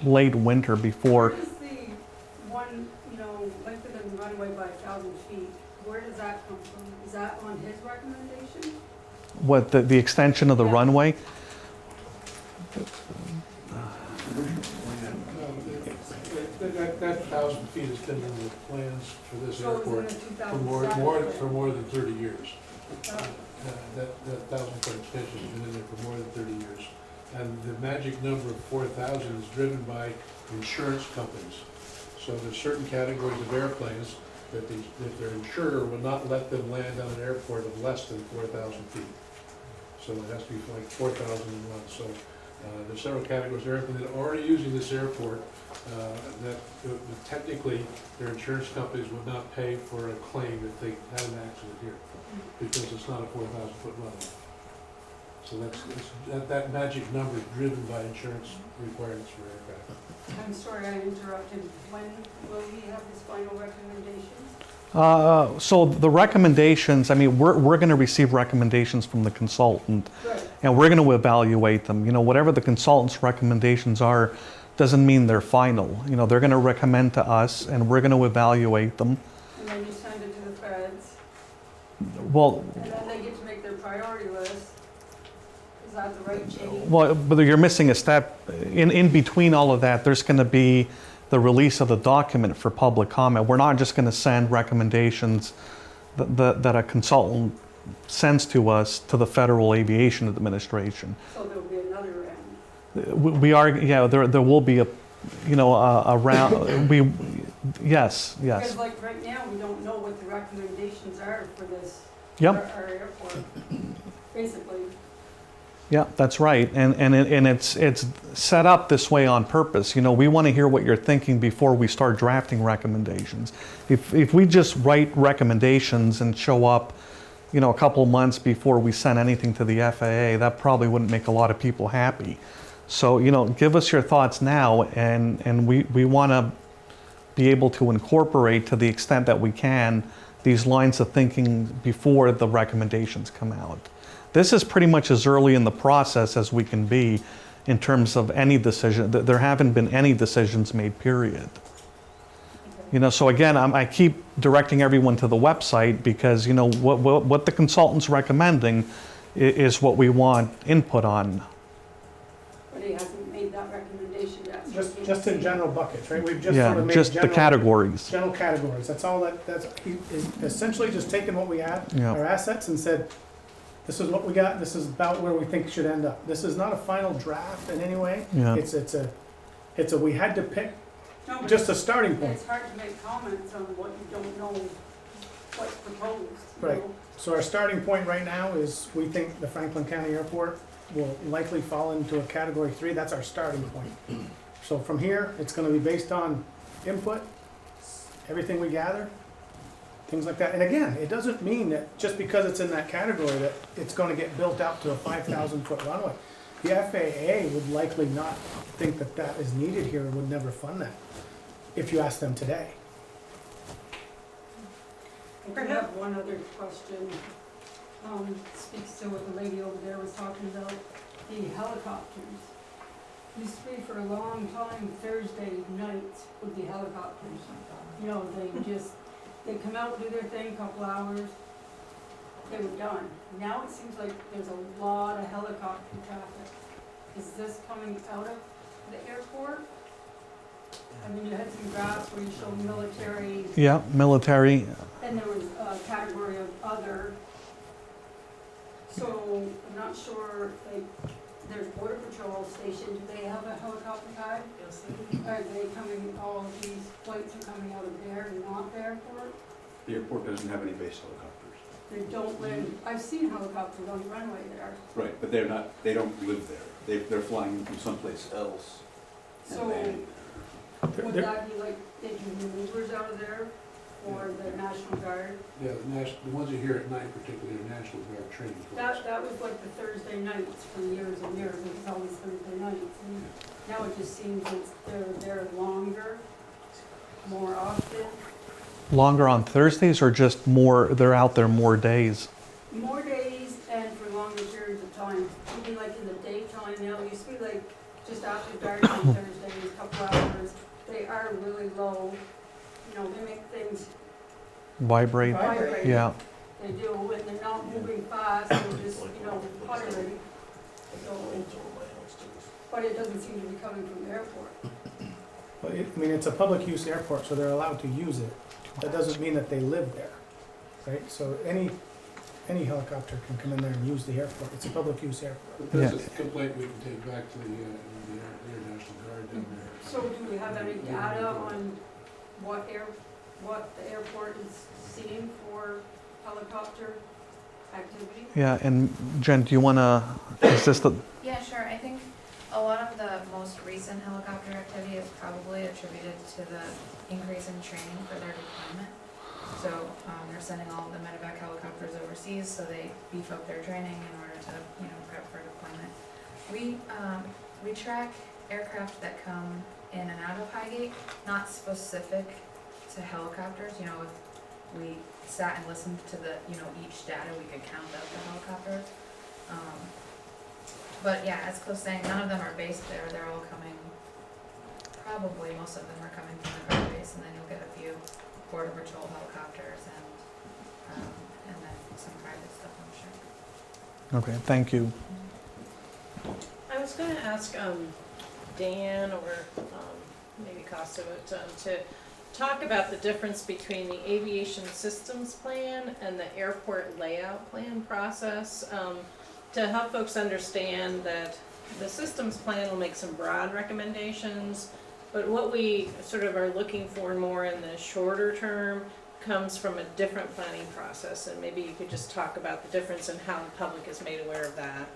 C: late winter before.
N: Where does the one, lengthen the runway by 1,000 feet, where does that come from? Is that on his recommendation?
C: What, the extension of the runway?
G: That 1,000 feet has been in the plans for this
N: So it was in
G: airport
N: the
G: for
N: 2007
G: more than 30 years.
N: Oh.
G: That 1,000-foot extension has been in there for more than 30 years. And the magic number of 4,000 is driven by insurance companies. So there's certain categories of airplanes that their insurer will not let them land on an airport of less than 4,000 feet. So it has to be like 4,001. So there's several categories of airplanes that are already using this airport that technically their insurance companies would not pay for a claim if they had an accident here, because it's not a 4,000-foot runway. So that magic number is driven by insurance requirements for aircraft.
N: I'm sorry I interrupted. When will he have his final recommendations?
C: So the recommendations, we're going to receive recommendations from the consultant,
N: Good.
C: and we're going to evaluate them. Whatever the consultant's recommendations are doesn't mean they're final. They're going to recommend to us, and we're going to evaluate them.
N: And then you send it to the feds,
C: Well,
N: and then they get to make their priority list. Is that the right chain?
C: well, but you're missing a step. In between all of that, there's going to be the release of the document for public comment. We're not just going to send recommendations that a consultant sends to us to the Federal Aviation Administration.
N: So there'll be another end.
C: We are, there will be a round, yes.
N: Because like right now, we don't know what the recommendations are for this,
C: Yep.
N: our airport, basically.
C: Yeah, that's right, and it's set up this way on purpose. We want to hear what you're thinking before we start drafting recommendations. If we just write recommendations and show up, a couple months before we send anything to the FAA, that probably wouldn't make a lot of people happy. So, give us your thoughts now, and we want to be able to incorporate, to the extent that we can, these lines of thinking before the recommendations come out. This is pretty much as early in the process as we can be in terms of any decision. There haven't been any decisions made, period. So again, I keep directing everyone to the website, because, what the consultant's recommending is what we want input on.
N: But he hasn't made that recommendation yet. so we can't
A: Just in
N: see.
A: general buckets, right? We've just
C: Yeah,
A: sort of made
C: just the
A: general
C: categories.
A: categories. That's all he is essentially just taken what we have,
C: Yeah.
A: our assets, and said, this is what we got, this is about where we think it should end up. This is not a final draft in any way.
C: Yeah.
A: It's a, we had to pick
N: No, but
A: just a starting point.
N: it's hard to make comments on what you don't know what's proposed. you
A: Right.
N: know?
A: So our starting point right now is, we think the Franklin County Airport will likely fall into a category 3. That's our starting point. So from here, it's gonna be based on input, everything we gather, things like that. And again, it doesn't mean that just because it's in that category that it's gonna get built out to a 5,000-foot runway. The FAA would likely not think that that is needed here and would never fund that, if you ask them today.
N: I do have one other question. Speaks to what the lady over there was talking about, the helicopters. Used to be for a long time, Thursday nights would be helicopters. You know, they come out, do their thing, couple hours, they were done. Now it seems like there's a lot of helicopter traffic. Is this coming out of the airport? I mean, you had some graphs where you showed military,
C: Yeah, military.
N: and there was a category of other. So I'm not sure, like, there's border patrol station, do they have a helicopter pad?
E: Yes, they do.
N: Are they coming, all of these flights are coming out of there and not the airport?
O: The airport doesn't have any base helicopters.
N: They don't live, I've seen helicopters on the runway there.
O: Right, but they don't live there. They're flying in from someplace else and
N: So
O: landing there.
N: would that be like, they do maneuvers out of there for the National Guard?
G: Yeah, the ones that are here at night particularly are National Guard training forces.
N: That was like the Thursday nights for years and years, it was always Thursday nights. And now it just seems that they're longer, more often.
C: Longer on Thursdays or just more, they're out there more days?
N: More days and for longer periods of time. Maybe like in the daytime now, it used to be like just after dark on Thursdays, couple hours. They are really low. You know, they make things
C: Vibrate?
N: vibrate.
C: Yeah.
N: They do, and they're not moving fast, they're just, you know, puttering. So, but it doesn't seem to be coming from the airport.
A: Well, I mean, it's a public use airport, so they're allowed to use it. That doesn't mean that they live there, right? So any helicopter can come in there and use the airport. It's a public use airport.
G: But that's a complaint we can take back to the Air National Guard down there.
N: So do we have any data on what the airport is seeing for helicopter activity?
C: Yeah, and Jen, do you want to, is this the,
P: Yeah, sure. I think a lot of the most recent helicopter activity is probably attributed to the increase in training for their deployment. So they're sending all of the medevac helicopters overseas, so they beef up their training in order to, prep for deployment. We track aircraft that come in and out of Highgate, not specific to helicopters. If we sat and listened to the, each data, we could count out the helicopters. But yeah, as Cliff's saying, none of them are based there. They're all coming, probably most of them are coming from the ground base, and then you'll get a few border patrol helicopters and then some private stuff, I'm sure.
C: okay, thank you.
D: I was gonna ask Dan or maybe Costa to talk about the difference between the aviation systems plan and the airport layout plan process, to help folks understand that the systems plan will make some broad recommendations, but what we sort of are looking for more in the shorter term comes from a different planning process, and maybe you could just talk about the difference and how the public is made aware of that.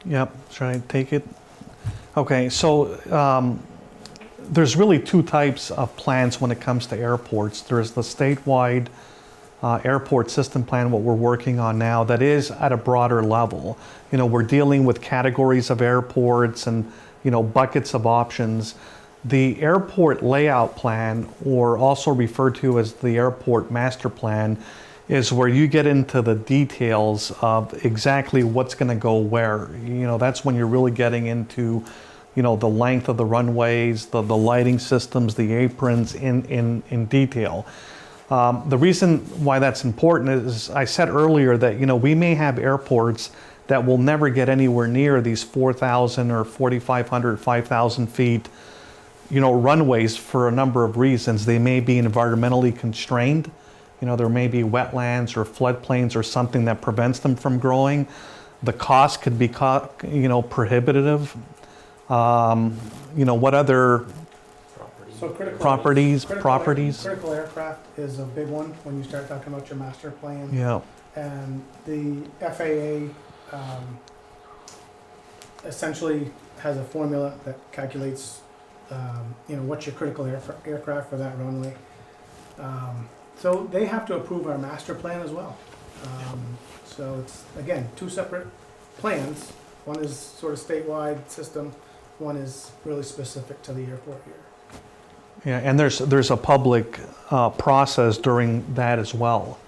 C: Yep, should I take it? Okay, so there's really two types of plans when it comes to airports. There's the statewide airport system plan, what we're working on now, that is at a broader level. We're dealing with categories of airports and, buckets of options. The airport layout plan, or also referred to as the airport master plan, is where you get into the details of exactly what's going to go where. That's when you're really getting into, the length of the runways, the lighting systems, the aprons in detail. The reason why that's important is I said earlier that, we may have airports that will never get anywhere near these 4,000 or 4,500, 5,000 feet, runways for a number of reasons. They may be environmentally constrained. There may be wetlands or floodplains or something that prevents them from growing. The cost could be, prohibitive. What other
A: So
C: properties?
A: Critical aircraft is a big one when you start talking about your master plan.
C: Yeah.
A: And the FAA essentially has a formula that calculates, what's your critical aircraft for that runway. So they have to approve our master plan as well. So it's, again, two separate plans. One is sort of statewide system, one is really specific to the airport here.
C: Yeah, and there's a public process during that as well.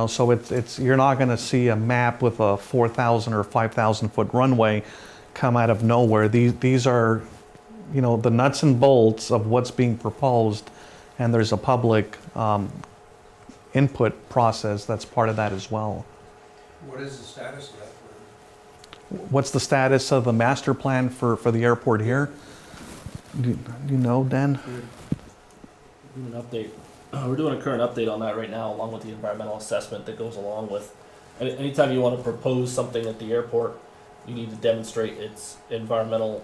C: So it's you're not going to see a map with a 4,000 or 5,000 foot runway come out of nowhere. These are, the nuts and bolts of what's being proposed, and there's a public input process that's part of that as well.
I: What is the status of that plan?
C: What's the status of the master plan for the airport here? Do you know, Dan?
B: Doing an update. We're doing a current update on that right now, along with the environmental assessment that goes along with. Anytime you want to propose something at the airport, you need to demonstrate its environmental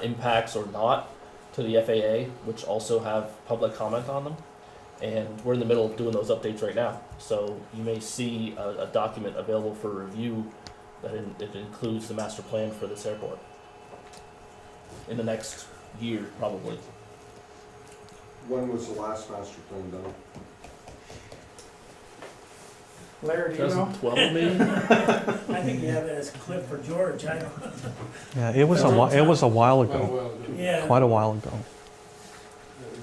B: impacts or not to the FAA, which also have public comment on them. And we're in the middle of doing those updates right now. So you may see a document available for review that it includes the master plan for this airport in the next year, probably.
I: When was the last master plan done?
A: Larry, do you know?
B: 2012 maybe?
E: I think you have it as a clip for George, I don't.
C: Yeah, it was a while
G: Quite a
C: ago.
G: while ago.
E: Yeah.
C: Quite a while ago.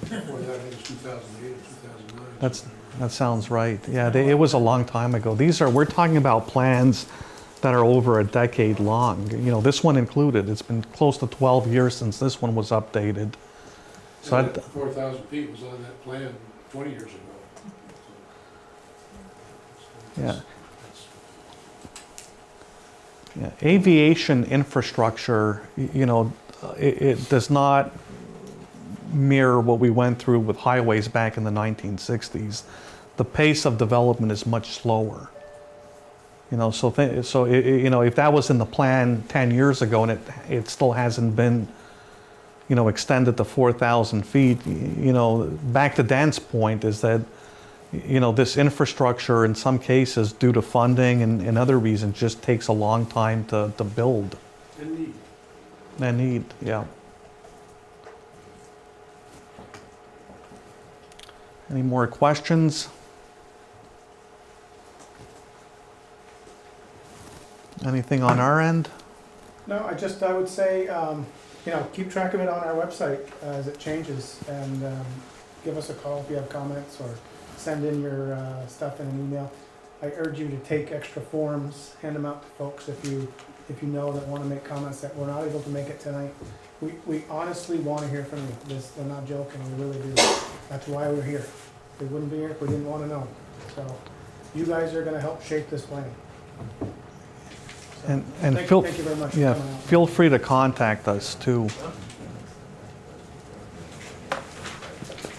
G: Before that, I think it was 2008 or 2009.
C: That sounds right. Yeah, it was a long time ago. We're talking about plans that are over a decade long. This one included. It's been close to 12 years since this one was updated. So
G: And that 4,000 feet was on that plan 20 years ago.
C: Yeah. Yeah, aviation infrastructure, it does not mirror what we went through with highways back in the 1960s. The pace of development is much slower. So if that was in the plan 10 years ago and it still hasn't been, extended to 4,000 feet, back to Dan's point is that, this infrastructure in some cases due to funding and other reasons just takes a long time to build.
G: And need.
C: Yeah. Any more questions? Anything on our end?
A: No, I would say, keep track of it on our website as it changes, and give us a call if you have comments, or send in your stuff in an email. I urge you to take extra forms, hand them out to folks if you know that want to make comments that we're not able to make it tonight. We honestly want to hear from you. We're not joking, we really do. That's why we're here. We wouldn't be here if we didn't want to know. So you guys are going to help shape this plan.
C: And
A: Thank you very much for coming out.
C: feel free to contact us too.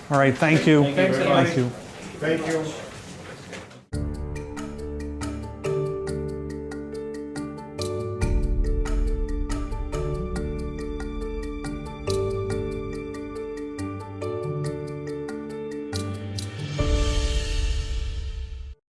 C: All right, thank you.
A: Thanks, everybody.
C: Thank you.
A: Thank you.